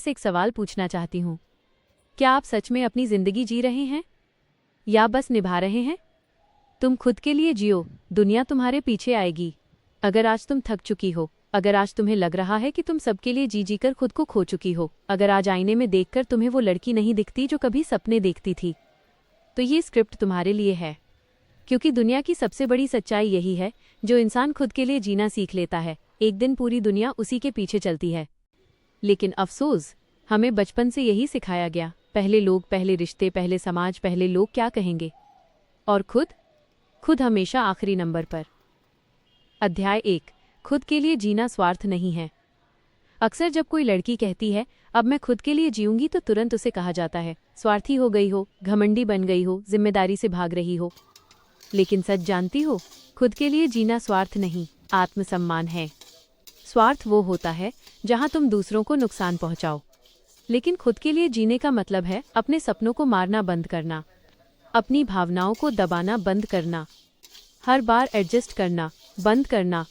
बस एक सवाल पूछना चाहती हूँ। क्या आप सच में अपनी जिंदगी जी रहे हैं या बस निभा रहे हैं? तुम खुद के लिए जियो, दुनिया तुम्हारे पीछे आएगी। अगर आज तुम थक चुकी हो, अगर आज तुम्हें लग रहा है कि तुम सबके लिए जी जी कर खुद को खो चुकी हो, अगर आज आईने में देखकर तुम्हें वो लड़की नहीं दिखती जो कभी सपने देखती थी, तो ये स्क्रिप्ट तुम्हारे लिए है। क्योंकि दुनिया की सबसे बड़ी सच्चाई यही है, जो इंसान खुद के लिए जीना सीख लेता है, एक दिन पूरी दुनिया उसी के पीछे चलती है। लेकिन अफसोस, हमें बचपन से यही सिखाया गया, पहले लोग, पहले रिश्ते, पहले समाज, पहले लोग क्या कहेंगे, और खुद हमेशा आखिरी नंबर पर। अध्याय 1, खुद के लिए जीना स्वार्थ नहीं है। अक्सर जब कोई लड़की कहती है अब मैं खुद के लिए जीऊंगी, तो तुरंत उसे कहा जाता है स्वार्थी हो गई हो, घमंडी बन गई हो, जिम्मेदारी से भाग रही हो। लेकिन सच जानती हो, खुद के लिए जीना स्वार्थ नहीं, आत्मसम्मान है। स्वार्थ वो होता है जहां तुम दूसरों को नुकसान पहुंचाओ, लेकिन खुद के लिए जीने का मतलब है अपने सपनों को मारना बंद करना, अपनी भावनाओं को दबाना बंद करना, हर बार एडजस्ट करना बंद करना।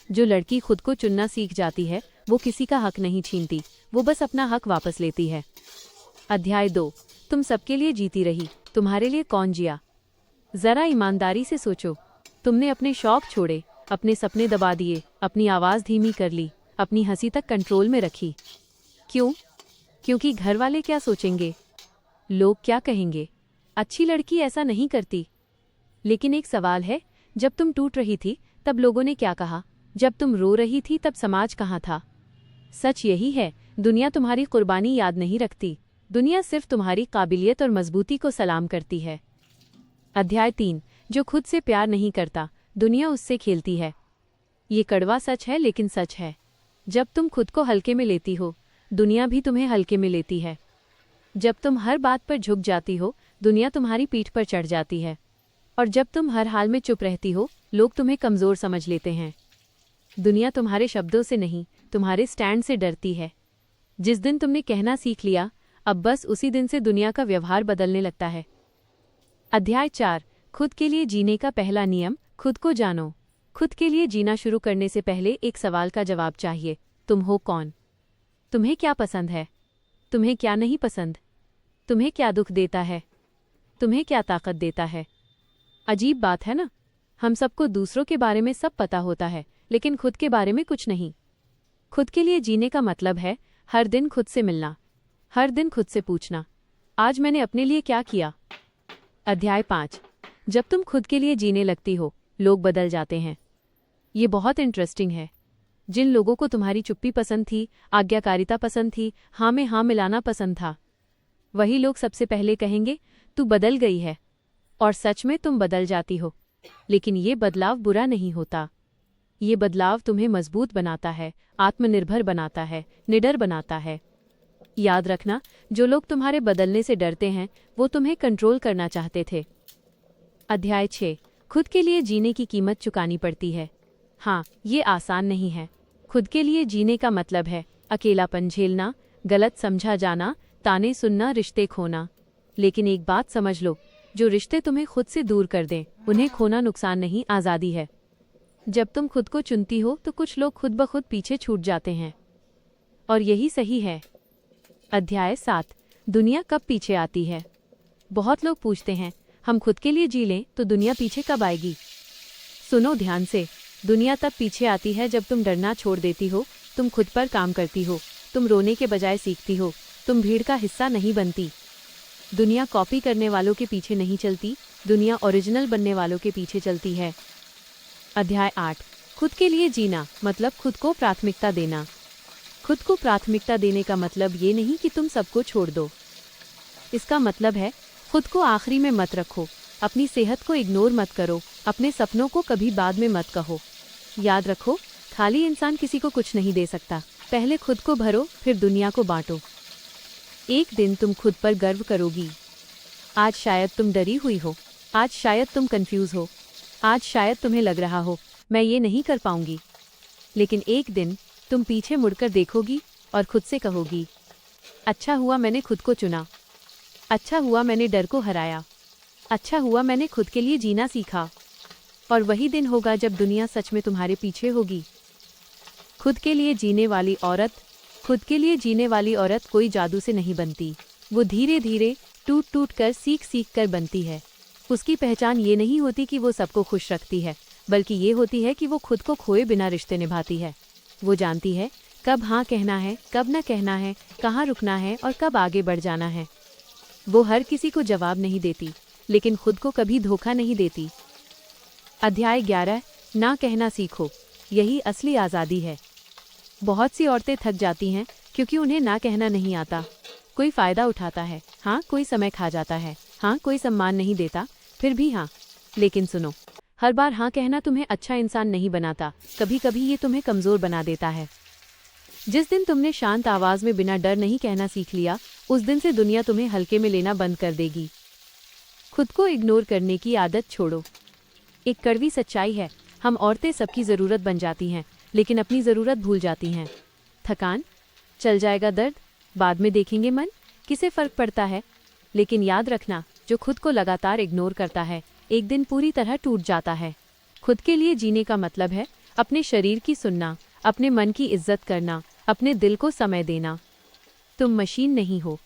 जो लड़की खुद को चुनना सीख जाती है, वो किसी का हक नहीं छीनती, वो बस अपना हक वापस लेती है। अध्याय 2, तुम सबके लिए जीती रही, तुम्हारे लिए कौन जिया? जरा ईमानदारी से सोचो, तुमने अपने शौक छोड़े, अपने सपने दबा दिए, अपनी आवाज़ धीमी कर ली, अपनी हंसी तक कंट्रोल में रखी। क्यों? क्योंकि घर वाले क्या सोचेंगे, लोग क्या कहेंगे, अच्छी लड़की ऐसा नहीं करती। लेकिन एक सवाल है, जब तुम टूट रही थी तब लोगों ने क्या कहा? जब तुम रो रही थी तब समाज कहाँ था? सच यही है, दुनिया तुम्हारी कुर्बानी याद नहीं रखती, दुनिया सिर्फ तुम्हारी काबिलियत और मजबूती को सलाम करती है। अध्याय 3, जो खुद से प्यार नहीं करता, दुनिया उससे खेलती है। ये कड़वा सच है, लेकिन सच है। जब तुम खुद को हल्के में लेती हो, दुनिया भी तुम्हें हल्के में लेती है। जब तुम हर बात पर झुक जाती हो, दुनिया तुम्हारी पीठ पर चढ़ जाती है। और जब तुम हर हाल में चुप रहती हो, लोग तुम्हें कमज़ोर समझ लेते हैं। दुनिया तुम्हारे शब्दों से नहीं, तुम्हारे स्टैंड से डरती है। जिस दिन तुमने कहना सीख लिया, अब बस उसी दिन से दुनिया का व्यवहार बदलने लगता है। अध्याय 4, खुद के लिए जीने का पहला नियम, खुद को जानो। खुद के लिए जीना शुरू करने से पहले एक सवाल का जवाब चाहिए, तुम हो कौन? तुम्हें क्या पसंद है? तुम्हें क्या नहीं पसंद? तुम्हें क्या दुख देता है? तुम्हें क्या ताकत देता है? अजीब बात है ना, हम सबको दूसरों के बारे में सब पता होता है, लेकिन खुद के बारे में कुछ नहीं। खुद के लिए जीने का मतलब है हर दिन खुद से मिलना, हर दिन खुद से पूछना, आज मैंने अपने लिए क्या किया? अध्याय 5, जब तुम खुद के लिए जीने लगती हो, लोग बदल जाते हैं। ये बहुत इंटरेस्टिंग है। जिन लोगों को तुम्हारी चुप्पी पसंद थी, आज्ञाकारिता पसंद थी, हाँ में हाँ मिलाना पसंद था, वही लोग सबसे पहले कहेंगे तू बदल गई है। और सच में तुम बदल जाती हो। लेकिन ये बदलाव बुरा नहीं होता, ये बदलाव तुम्हें मजबूत बनाता है, आत्मनिर्भर बनाता है, निडर बनाता है। याद रखना, जो लोग तुम्हारे बदलने से डरते हैं, वो तुम्हें कंट्रोल करना चाहते थे। अध्याय 6, खुद के लिए जीने की कीमत चुकानी पड़ती है। हाँ, ये आसान नहीं है। खुद के लिए जीने का मतलब है अकेलापन झेलना, गलत समझा जाना, ताने सुनना, रिश्ते खोना। लेकिन एक बात समझ लो, जो रिश्ते तुम्हें खुद से दूर कर दें, उन्हें खोना नुकसान नहीं, आज़ादी है। जब तुम खुद को चुनती हो, तो कुछ लोग खुद ब खुद पीछे छूट जाते हैं, और यही सही है। अध्याय 7, दुनिया कब पीछे आती है। बहुत लोग पूछते हैं, हम खुद के लिए जी लें तो दुनिया पीछे कब आएगी? सुनो ध्यान से, दुनिया तब पीछे आती है जब तुम डरना छोड़ देती हो, तुम खुद पर काम करती हो, तुम रोने के बजाय सीखती हो, तुम भीड़ का हिस्सा नहीं बनती। दुनिया कॉपी करने वालों के पीछे नहीं चलती, दुनिया ओरिजिनल बनने वालों के पीछे चलती है। अध्याय 8, खुद के लिए जीना मतलब खुद को प्राथमिकता देना। खुद को प्राथमिकता देने का मतलब ये नहीं कि तुम सबको छोड़ दो। इसका मतलब है खुद को आखिरी में मत रखो, अपनी सेहत को इग्नोर मत करो, अपने सपनों को कभी बाद में मत कहो। याद रखो, खाली इंसान किसी को कुछ नहीं दे सकता। पहले खुद को भरो, फिर दुनिया को बांटो। एक दिन तुम खुद पर गर्व करोगी। आज शायद तुम डरी हुई हो, आज शायद तुम कंफ्यूज हो, आज शायद तुम्हें लग रहा हो मैं ये नहीं कर पाऊंगी। लेकिन एक दिन तुम पीछे मुड़कर देखोगी और खुद से कहोगी, अच्छा हुआ मैंने खुद को चुना, अच्छा हुआ मैंने डर को हराया, अच्छा हुआ मैंने खुद के लिए जीना सीखा। और वही दिन होगा जब दुनिया सच में तुम्हारे पीछे होगी। खुद के लिए जीने वाली औरत खुद के लिए जीने वाली औरत कोई जादू से नहीं बनती, वो धीरे धीरे टूट टूट कर सीख सीख कर बनती है। उसकी पहचान ये नहीं होती कि वो सबको खुश रखती है, बल्कि ये होती है कि वो खुद को खोए बिना रिश्ते निभाती है। वो जानती है कब हाँ कहना है, कब न कहना है, कहाँ रुकना है और कब आगे बढ़ जाना है। वो हर किसी को जवाब नहीं देती, लेकिन खुद को कभी धोखा नहीं देती। अध्याय 11, ना कहना सीखो, यही असली आज़ादी है। बहुत सी औरतें थक जाती हैं क्योंकि उन्हें ना कहना नहीं आता। कोई फ़ायदा उठाता है, हाँ, कोई समय खा जाता है, हाँ, कोई सम्मान नहीं देता, फिर भी हाँ। लेकिन सुनो, हर बार हाँ कहना तुम्हें अच्छा इंसान नहीं बनाता, कभी कभी ये तुम्हें कमज़ोर बना देता है। जिस दिन तुमने शांत आवाज़ में बिना डर नहीं कहना सीख लिया, उस दिन से दुनिया तुम्हें हल्के में लेना बंद कर देगी। खुद को इग्नोर करने की आदत छोड़ो। एक कड़वी सच्चाई है, हम औरतें सबकी ज़रूरत बन जाती हैं, लेकिन अपनी ज़रूरत भूल जाती हैं। थकान, चल जाएगा दर्द, बाद में देखेंगे मन, किसे फ़र्क पड़ता है। लेकिन याद रखना, जो खुद को लगातार इग्नोर करता है, एक दिन पूरी तरह टूट जाता है। खुद के लिए जीने का मतलब है अपने शरीर की सुनना, अपने मन की इज्जत करना, अपने दिल को समय देना। तुम मशीन नहीं हो,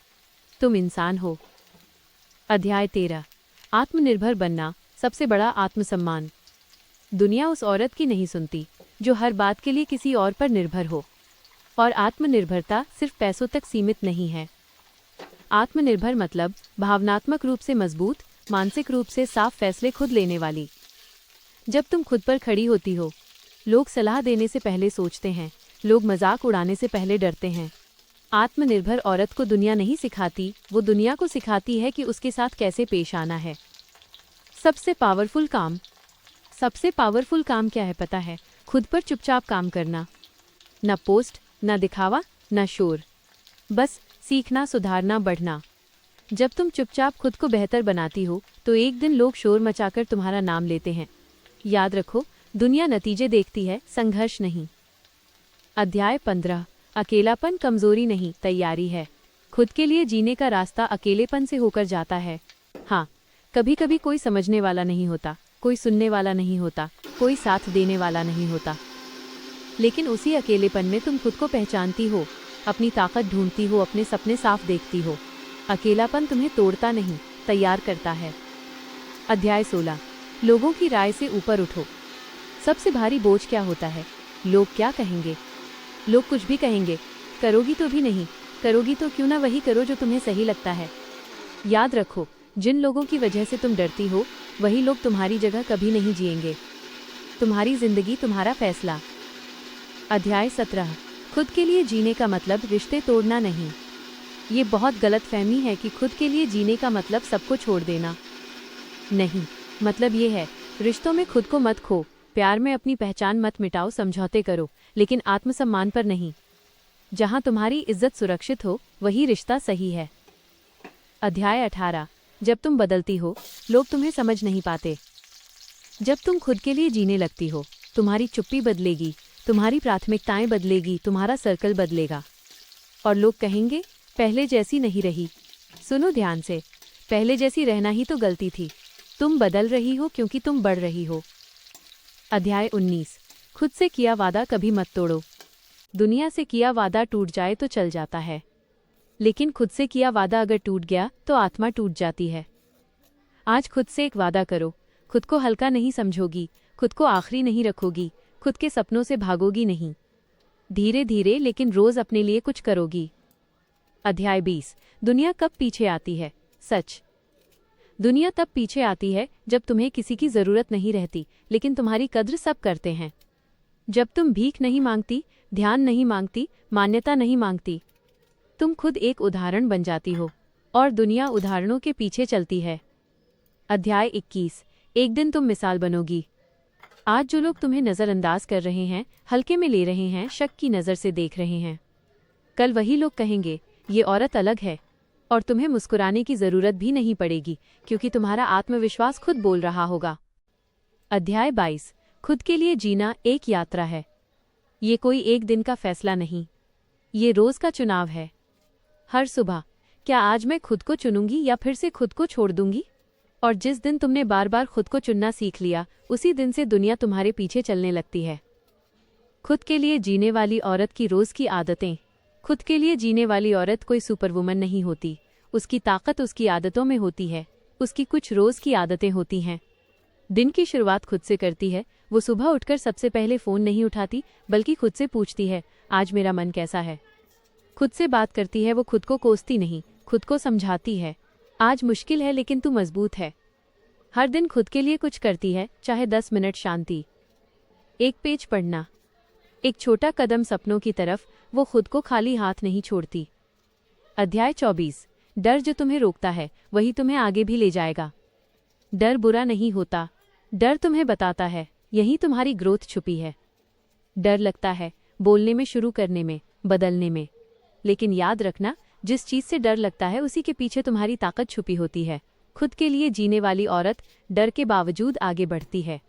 तुम इंसान हो। अध्याय 13, आत्मनिर्भर बनना, सबसे बड़ा आत्मसम्मान। दुनिया उस औरत की नहीं सुनती जो हर बात के लिए किसी और पर निर्भर हो। और आत्मनिर्भरता सिर्फ पैसों तक सीमित नहीं है। आत्मनिर्भर मतलब भावनात्मक रूप से मजबूत, मानसिक रूप से साफ फैसले खुद लेने वाली। जब तुम खुद पर खड़ी होती हो, लोग सलाह देने से पहले सोचते हैं, लोग मजाक उड़ाने से पहले डरते हैं। आत्मनिर्भर औरत को दुनिया नहीं सिखाती, वो दुनिया को सिखाती है कि उसके साथ कैसे पेश आना है। सबसे पावरफुल काम क्या है पता है? खुद पर चुपचाप काम करना। न पोस्ट, न दिखावा, न शोर, बस सीखना, सुधारना, बढ़ना। जब तुम चुपचाप खुद को बेहतर बनाती हो, तो एक दिन लोग शोर मचाकर तुम्हारा नाम लेते हैं। याद रखो, दुनिया नतीजे देखती है, संघर्ष नहीं। अध्याय 15, अकेलापन कमजोरी नहीं, तैयारी है। खुद के लिए जीने का रास्ता अकेलेपन से होकर जाता है। हाँ, कभी कभी कोई समझने वाला नहीं होता, कोई सुनने वाला नहीं होता, कोई साथ देने वाला नहीं होता। लेकिन उसी अकेलेपन में तुम खुद को पहचानती हो, अपनी ताकत ढूंढती हो, अपने सपने साफ देखती हो। अकेलापन तुम्हें तोड़ता नहीं, तैयार करता है। अध्याय 16, लोगों की राय से ऊपर उठो। सबसे भारी बोझ क्या होता है? लोग क्या कहेंगे? लोग कुछ भी कहेंगे, करोगी तो भी नहीं, करोगी तो क्यों ना वही करो जो तुम्हें सही लगता है। याद रखो, जिन लोगों की वजह से तुम डरती हो, वही लोग तुम्हारी जगह कभी नहीं जिएंगे। तुम्हारी जिंदगी, तुम्हारा फैसला। अध्याय 17, खुद के लिए जीने का मतलब रिश्ते तोड़ना नहीं। ये बहुत गलत फहमी है कि खुद के लिए जीने का मतलब सबको छोड़ देना। नहीं, मतलब ये है, रिश्तों में खुद को मत खो, प्यार में अपनी पहचान मत मिटाओ, समझौते करो, लेकिन आत्मसम्मान पर नहीं। जहाँ तुम्हारी इज्जत सुरक्षित हो, वही रिश्ता सही है। अध्याय 18, जब तुम बदलती हो, लोग तुम्हें समझ नहीं पाते। जब तुम खुद के लिए जीने लगती हो, तुम्हारी चुप्पी बदलेगी, तुम्हारी प्राथमिकताएं बदलेगी, तुम्हारा सर्कल बदलेगा। और लोग कहेंगे, पहले जैसी नहीं रही। सुनो ध्यान से, पहले जैसी रहना ही तो गलती थी। तुम बदल रही हो क्योंकि तुम बढ़ रही हो। अध्याय 19, खुद से किया वादा कभी मत तोड़ो। दुनिया से किया वादा टूट जाए तो चल जाता है, लेकिन खुद से किया वादा अगर टूट गया तो आत्मा टूट जाती है। आज खुद से एक वादा करो, खुद को हल्का नहीं समझोगी, खुद को आखिरी नहीं रखोगी, खुद के सपनों से भागोगी नहीं। धीरे धीरे लेकिन रोज अपने लिए कुछ करोगी। अध्याय 20, दुनिया कब पीछे आती है? सच, दुनिया तब पीछे आती है जब तुम्हें किसी की जरूरत नहीं रहती, लेकिन तुम्हारी कद्र सब करते हैं। जब तुम भीख नहीं मांगती, ध्यान नहीं मांगती, मान्यता नहीं मांगती, तुम खुद एक उदाहरण बन जाती हो और दुनिया उदाहरणों के पीछे चलती है। अध्याय 21, एक दिन तुम मिसाल बनोगी। आज जो लोग तुम्हें नज़रअंदाज कर रहे हैं, हल्के में ले रहे हैं, शक की नज़र से देख रहे हैं, कल वही लोग कहेंगे, ये औरत अलग है, और तुम्हें मुस्कुराने की ज़रूरत भी नहीं पड़ेगी, क्योंकि तुम्हारा आत्मविश्वास खुद बोल रहा होगा। अध्याय 22, खुद के लिए जीना एक यात्रा है। ये कोई एक दिन का फैसला नहीं, ये रोज़ का चुनाव है। हर सुबह, क्या आज मैं खुद को चुनूंगी या फिर से खुद को छोड़ दूंगी? और जिस दिन तुमने बार बार खुद को चुनना सीख लिया, उसी दिन से दुनिया तुम्हारे पीछे चलने लगती है। खुद के लिए जीने वाली औरत की रोज़ की आदतें। खुद के लिए जीने वाली औरत कोई सुपरवुमन नहीं होती। उसकी ताकत उसकी आदतों में होती है। उसकी कुछ रोज की आदतें होती हैं। दिन की शुरुआत खुद से करती है। वो सुबह उठकर सबसे पहले फ़ोन नहीं उठाती, बल्कि खुद से पूछती है, आज मेरा मन कैसा है। खुद से बात करती है। वो खुद को कोसती नहीं, खुद को समझाती है, आज मुश्किल है लेकिन तू मजबूत है। हर दिन खुद के लिए कुछ करती है, चाहे 10 मिनट शांति, एक पेज पढ़ना, एक छोटा कदम सपनों की तरफ। वो खुद को खाली हाथ नहीं छोड़ती। अध्याय 24। डर जो तुम्हें रोकता है वही तुम्हें आगे भी ले जाएगा। डर बुरा नहीं होता। डर तुम्हें बताता है यही तुम्हारी ग्रोथ छुपी है। डर लगता है बोलने में, शुरू करने में, बदलने में, लेकिन याद रखना, जिस चीज से डर लगता है उसी के पीछे तुम्हारी ताकत छुपी होती है। खुद के लिए जीने वाली औरत डर के बावजूद आगे बढ़ती है।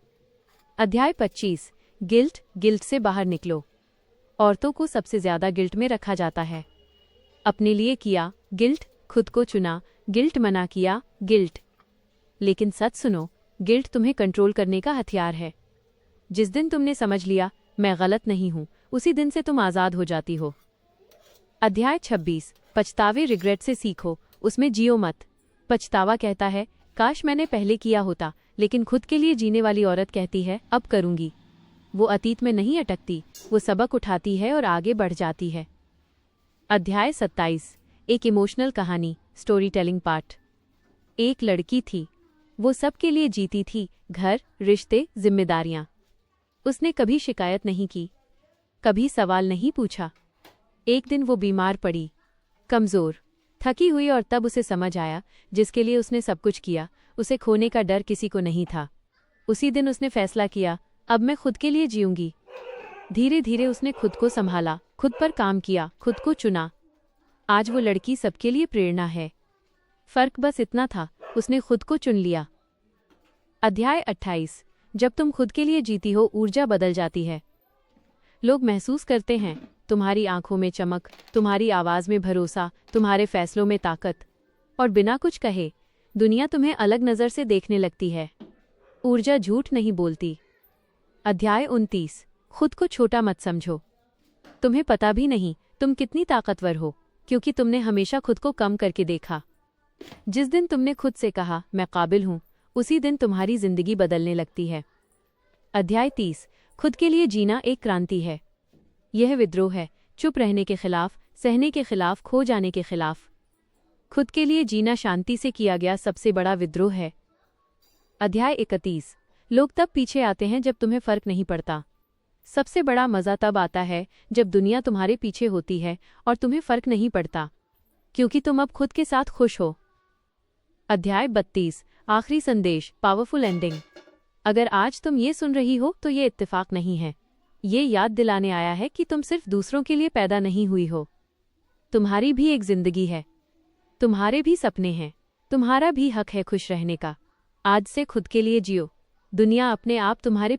अध्याय 25। गिल्ट से बाहर निकलो। औरतों को सबसे ज्यादा गिल्ट में रखा जाता है। अपने लिए किया गिल्ट, खुद को चुना गिल्ट, मना किया गिल्ट। लेकिन सच सुनो, गिल्ट तुम्हें कंट्रोल करने का हथियार है। जिस दिन तुमने समझ लिया मैं गलत नहीं हूं, उसी दिन से तुम आजाद हो जाती हो। अध्याय 26। पछतावे, रिग्रेट से सीखो, उसमें जियो मत। पछतावा कहता है काश मैंने पहले किया होता, लेकिन खुद के लिए जीने वाली औरत कहती है अब करूंगी। वो अतीत में नहीं अटकती, वो सबक उठाती है और आगे बढ़ जाती है। अध्याय 27। एक इमोशनल कहानी, स्टोरी टेलिंग पार्ट। एक लड़की थी, वो सबके लिए जीती थी, घर, रिश्ते, जिम्मेदारियां। उसने कभी शिकायत नहीं की, कभी सवाल नहीं पूछा। एक दिन वो बीमार पड़ी, कमजोर, थकी हुई, और तब उसे समझ आया जिसके लिए उसने सब कुछ किया, उसे खोने का डर किसी को नहीं था। उसी दिन उसने फैसला किया, अब मैं खुद के लिए जीऊंगी। धीरे धीरे उसने खुद को संभाला, खुद पर काम किया, खुद को चुना। आज वो लड़की सबके लिए प्रेरणा है। फर्क बस इतना था, उसने खुद को चुन लिया। अध्याय 28। जब तुम खुद के लिए जीती हो, ऊर्जा बदल जाती है। लोग महसूस करते हैं तुम्हारी आंखों में चमक, तुम्हारी आवाज में भरोसा, तुम्हारे फैसलों में ताकत, और बिना कुछ कहे दुनिया तुम्हें अलग नजर से देखने लगती है। ऊर्जा झूठ नहीं बोलती। अध्याय 29। खुद को छोटा मत समझो। तुम्हें पता भी नहीं तुम कितनी ताकतवर हो, क्योंकि तुमने हमेशा खुद को कम करके देखा। जिस दिन तुमने खुद से कहा मैं काबिल हूं, उसी दिन तुम्हारी जिंदगी बदलने लगती है। अध्याय 30। खुद के लिए जीना एक क्रांति है। यह विद्रोह है, चुप रहने के खिलाफ, सहने के खिलाफ, खो जाने के खिलाफ। खुद के लिए जीना शांति से किया गया सबसे बड़ा विद्रोह है। अध्याय 31। लोग तब पीछे आते हैं जब तुम्हें फर्क नहीं पड़ता। सबसे बड़ा मजा तब आता है जब दुनिया तुम्हारे पीछे होती है और तुम्हें फर्क नहीं पड़ता, क्योंकि तुम अब खुद के साथ खुश हो। अध्याय 32। आखिरी संदेश, पावरफुल एंडिंग। अगर आज तुम ये सुन रही हो तो ये इत्तेफाक नहीं है। ये याद दिलाने आया है कि तुम सिर्फ दूसरों के लिए पैदा नहीं हुई हो। तुम्हारी भी एक जिंदगी है, तुम्हारे भी सपने हैं, तुम्हारा भी हक है खुश रहने का। आज से खुद के लिए जियो। दुनिया अपने आप तुम्हारे